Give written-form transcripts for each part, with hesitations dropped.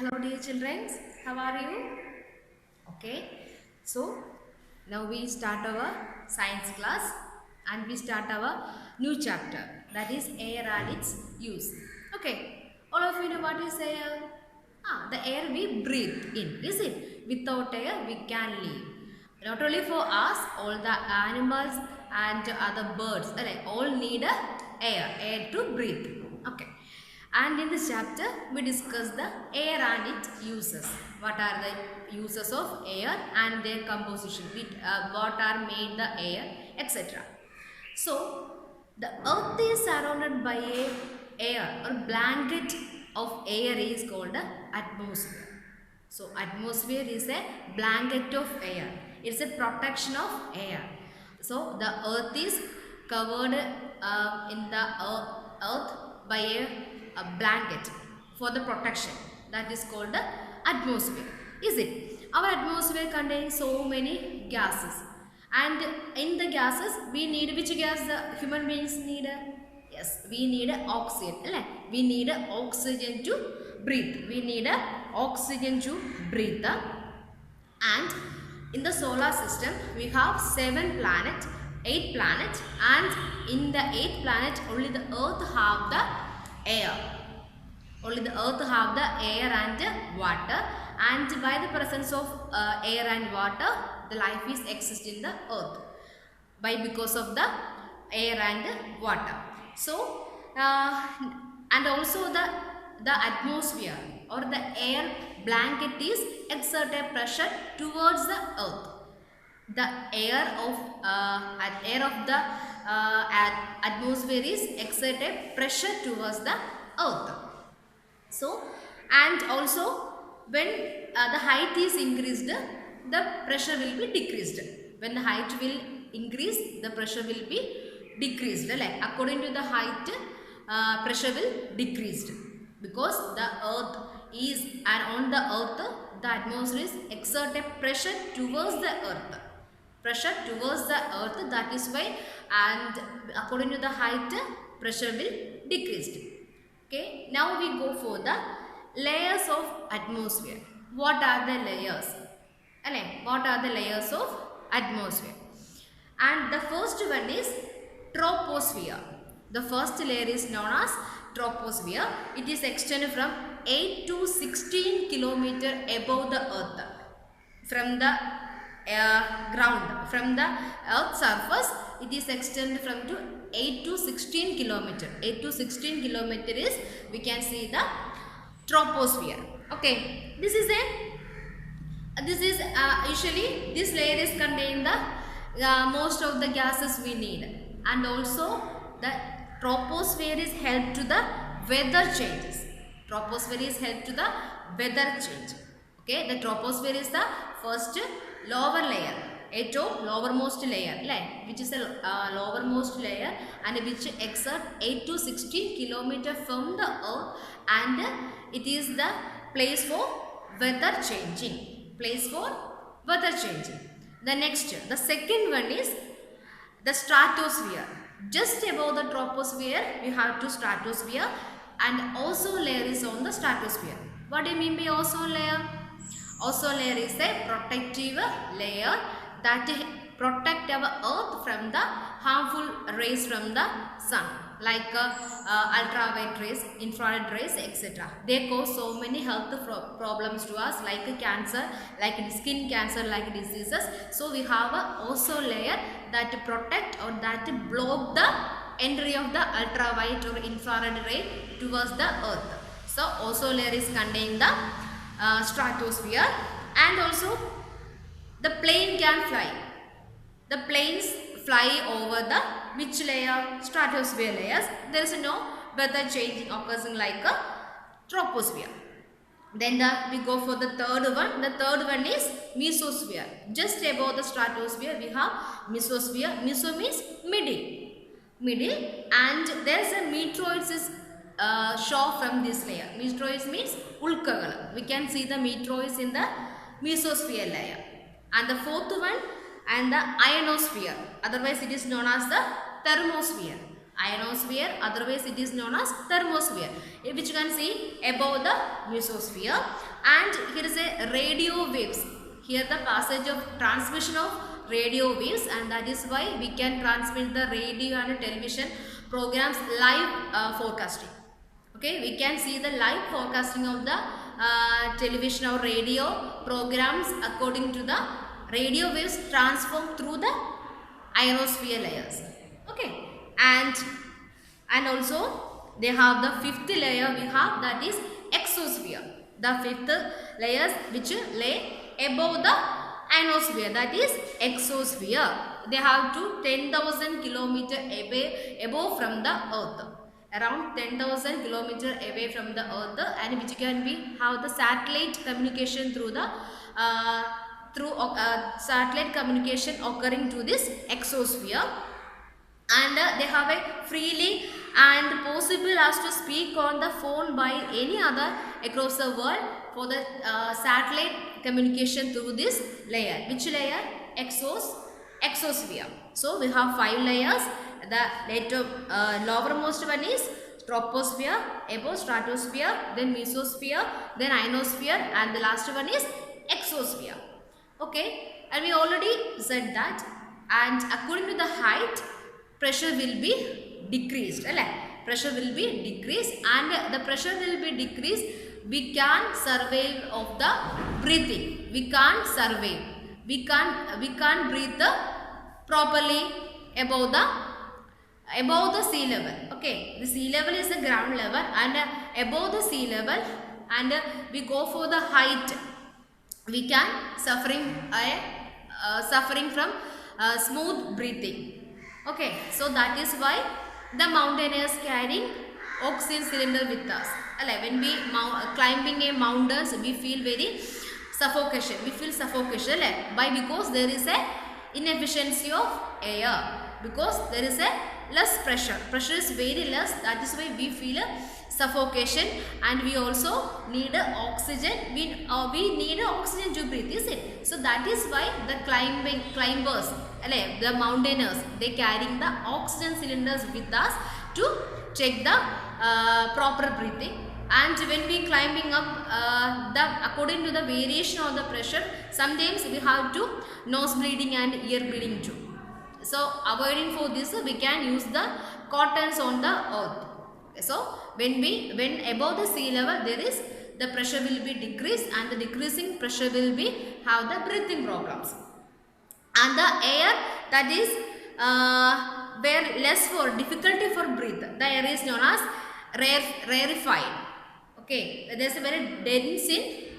Hello dear children, how are you? Okay, so now we start our science class and we start our new chapter, that is air and its use. Okay, all of you know what is air? The air we breathe in, is it? Without air we can live. Not only for us, all the animals and other birds, all need air to breathe. Okay. And in this chapter, we discuss the air and its uses. What are the uses of air and their composition? What are made the air, etc. So, the earth is surrounded by a air or blanket of air is called the atmosphere. So, atmosphere is a blanket of air. It's a protection of air. So, the earth is covered in the earth by a blanket for the protection. That is called the atmosphere. Is it? Our atmosphere contains so many gases. And in the gases, we need which gas the human beings need? Yes, we need oxygen. We need oxygen to breathe. We need oxygen to breathe. And in the solar system, we have 7 planets, 8 planets, and in the 8th planet, only the Earth have the air. Only the Earth have the air and water, and by the presence of air and water, the life is exist in the Earth because of the air and water. So, and also the atmosphere or the air blanket is exert a pressure towards the Earth. The air of the atmosphere is exert a pressure towards the Earth. So, and also when the height is increased, the pressure will be decreased. When the height will increase, the pressure will be decreased. According to the height, pressure will decreased because the earth is, and on the earth, the atmosphere is exert a pressure towards the earth. Pressure towards the earth, that is why, and according to the height, pressure will decreased. Okay, now we go for the layers of atmosphere. What are the layers? What are the layers of atmosphere? And the first one is troposphere. The first layer is known as troposphere. It is extended from 8 to 16 kilometer above the earth. From the ground, from the earth surface, it is extended from to 8 to 16 kilometer. 8 to 16 kilometer is, we can see the troposphere. Okay, this is usually this layer is contain the most of the gases we need, and also the troposphere is help to the weather changes. Troposphere is help to the weather change. Okay, the troposphere is the first lower layer, lowermost layer, which is a lowermost layer, and which exert 8 to 16 kilometer from the earth, and it is the place for weather changing. Place for weather changing. The next, the second one is the stratosphere. Just above the troposphere, we have to stratosphere, and ozone layer is on the stratosphere. What do you mean by ozone layer? Ozone layer is a protective layer that protect our earth from the harmful rays from the sun, like ultraviolet rays, infrared rays, etc. They cause so many health problems to us, like cancer, like skin cancer, like diseases. So we have a ozone layer that protect or that block the entry of the ultraviolet or infrared ray towards the earth. So ozone layer is contained the stratosphere. And also the plane can fly. The planes fly over the which layer? Stratosphere layers. There is no weather changing occurring like a troposphere. Then we go for the third one. The third one is mesosphere. Just above the stratosphere we have mesosphere. Meso means middle, and there is a meteoroids is show from this layer. Meteoroids means ulkagal. We can see the meteoroids in the mesosphere layer. And the fourth one, and the ionosphere, otherwise it is known as the thermosphere. Ionosphere, otherwise it is known as thermosphere, which you can see above the mesosphere. And here is a radio waves. Here the passage of transmission of radio waves, and that is why we can transmit the radio and television programs live forecasting. Okay, we can see the live forecasting of the television or radio programs according to the radio waves transformed through the ionosphere layers. Okay, and also they have the fifth layer we have, that is exosphere. The fifth layers which lay above the ionosphere, that is exosphere. They have to 10,000 kilometer above from the earth, around 10,000 kilometer away from the earth, and which can be have the satellite communication through the satellite communication occurring to this exosphere. And they have a freely and possible as to speak on the phone by any other across the world for the satellite communication through this layer. Which layer? Exosphere. So we have 5 layers. The lowermost one is troposphere, above stratosphere, then mesosphere, then ionosphere, and the last one is exosphere. Okay, and we already said that. And according to the height, pressure will be decreased. Pressure will be decreased, and the pressure will be decreased. We can survive of the breathing. We can't survive. We can't breathe properly above the sea level. Okay, the sea level is the ground level, and above the sea level, and we go for the height, we can suffering from smooth breathing. Okay, so that is why the mountaineers carrying oxygen cylinder with us. When we climbing a mountains, we feel very suffocation. We feel suffocation. Why? Because there is a inefficiency of air. Because there is a less pressure. Pressure is very less. That is why we feel a suffocation, and we also need oxygen. We need oxygen to breathe, is it? So that is why the climbers, the mountaineers, they carrying the oxygen cylinders with us to check the proper breathing. And when we climbing up, according to the variation of the pressure, sometimes we have to nose bleeding and ear bleeding too. So avoiding for this, we can use the cottons on the earth. So when above the sea level, there is the pressure will be decreased, and the decreasing pressure will be have the breathing problems. And the air that is where less for difficulty for breathe, the air is known as rarefied. Okay, there is a very dense in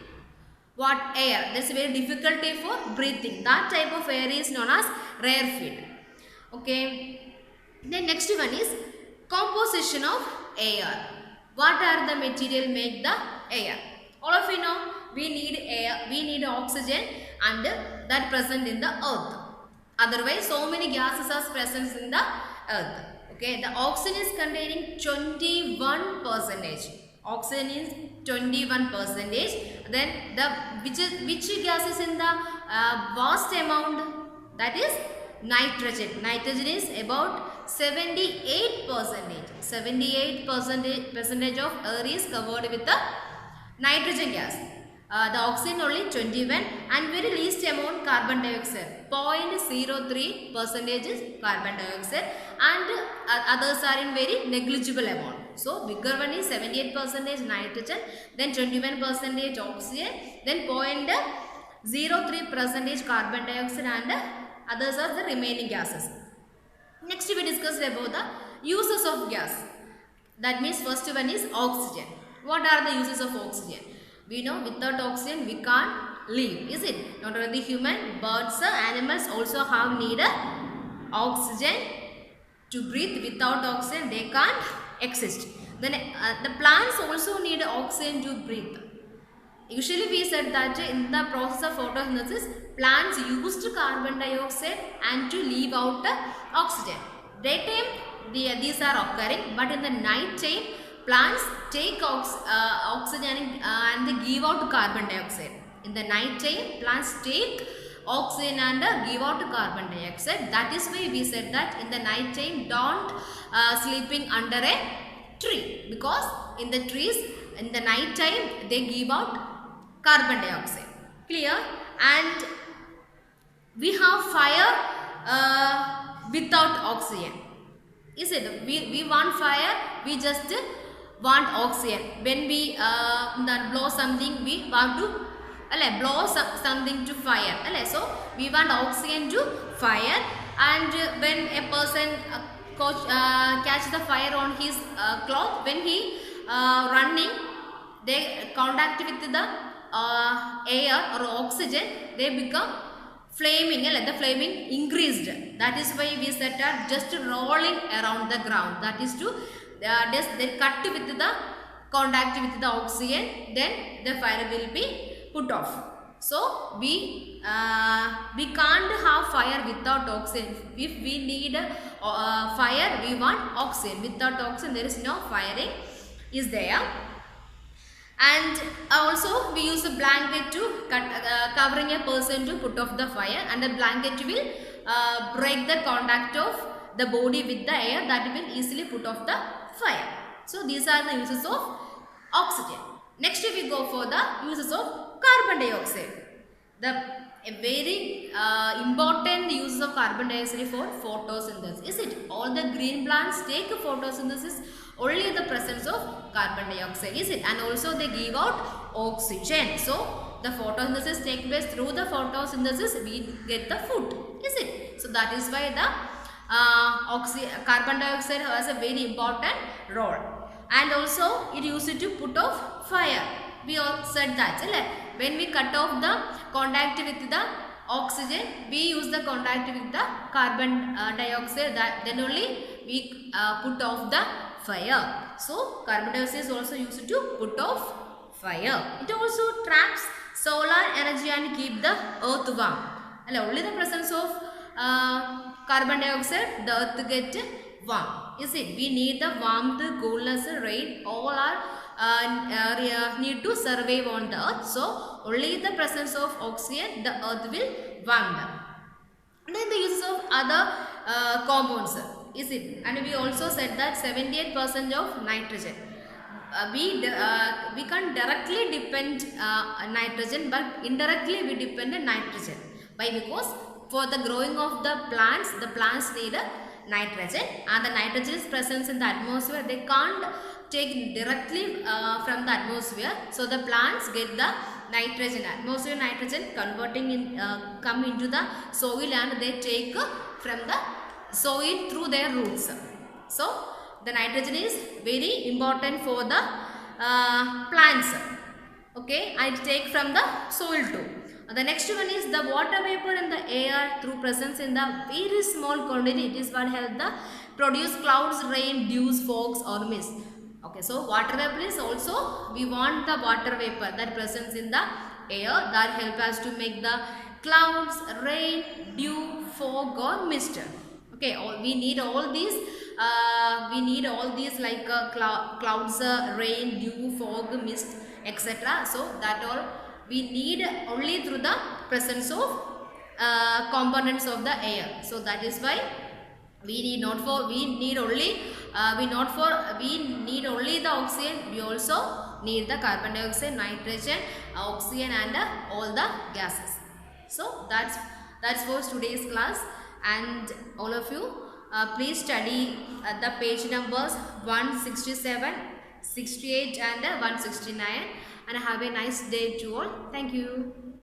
what air, there is a very difficulty for breathing. That type of air is known as rarefied. Okay, then next one is composition of air. What are the material make the air? All of you know we need air, we need oxygen, and that present in the earth. Otherwise, so many gases are present in the earth. Okay, the oxygen is containing 21%. Oxygen is 21%. Then which gas is in the vast amount? That is nitrogen. Nitrogen is about 78%. 78% of air is covered with the nitrogen gas. The oxygen only 21, and very least amount carbon dioxide. 0.03% is carbon dioxide, and others are in very negligible amount. So bigger one is 78% nitrogen, then 21% oxygen, then 0.03% carbon dioxide, and others are the remaining gases. Next we discussed about the uses of gas. That means first one is oxygen. What are the uses of oxygen? We know without oxygen we can't live, is it? Not only human, birds, animals also have need oxygen to breathe. Without oxygen they can't exist. Then the plants also need oxygen to breathe. Usually we said that in the process of photosynthesis, plants used carbon dioxide and to leave out oxygen. Daytime these are occurring, but in the night time plants take oxygen and they give out carbon dioxide. In the night time plants take oxygen and give out carbon dioxide. That is why we said that in the night time don't sleeping under a tree, because in the trees in the night time they give out carbon dioxide. Clear? And we have fire without oxygen. Is it? We want fire, we just want oxygen. When we blow something, we want to blow something to fire. So we want oxygen to fire, and when a person catch the fire on his cloth, when he running, they contact with the air or oxygen, they become flaming, the flaming increased. That is why we said that just rolling around the ground. That is to just they cut with the contact with the oxygen, then the fire will be put off. So we can't have fire without oxygen. If we need fire, we want oxygen. Without oxygen, there is no firing is there. And also we use a blanket to covering a person to put off the fire, and the blanket will break the contact of the body with the air, that will easily put off the fire. So these are the uses of oxygen. Next we go for the uses of carbon dioxide. A very important use of carbon dioxide for photosynthesis. Is it? All the green plants take photosynthesis only in the presence of carbon dioxide. Is it? And also they give out oxygen. So the photosynthesis takes place through the photosynthesis, we get the food. Is it? So that is why the carbon dioxide has a very important role. And also it used to put off fire. We all said that. When we cut off the contact with the oxygen, we use the contact with the carbon dioxide, then only we put off the fire. So carbon dioxide is also used to put off fire. It also traps solar energy and keep the earth warm. Only the presence of carbon dioxide, the earth get warm. Is it? We need the warmth, coolness, rain, all are need to survive on the earth. So only the presence of oxygen, the earth will warm up. Then the use of other compounds. Is it? And we also said that 78% of nitrogen. We can't directly depend nitrogen, but indirectly we depend on nitrogen. Why? Because for the growing of the plants need nitrogen, and the nitrogen is present in the atmosphere. They can't take directly from the atmosphere. So the plants get the nitrogen, atmosphere nitrogen converting in come into the soil, and they take from the soil through their roots. So the nitrogen is very important for the plants. Okay, I take from the soil too. The next one is the water vapor in the air through presence in the very small quantity. It is what help the produce clouds, rain, dews, fogs or mist. Okay, so water vapor is also, we want the water vapor that presence in the air that help us to make the clouds, rain, dew, fog or mist. Okay, we need all these. Like clouds, rain, dew, fog, mist, etc. So that all we need only through the presence of components of the air. So that is why we need only the oxygen. We also need the carbon dioxide, nitrogen, oxygen, and all the gases. So that's for today's class, and all of you please study the page numbers 167, 68 and 169, and have a nice day to all. Thank you.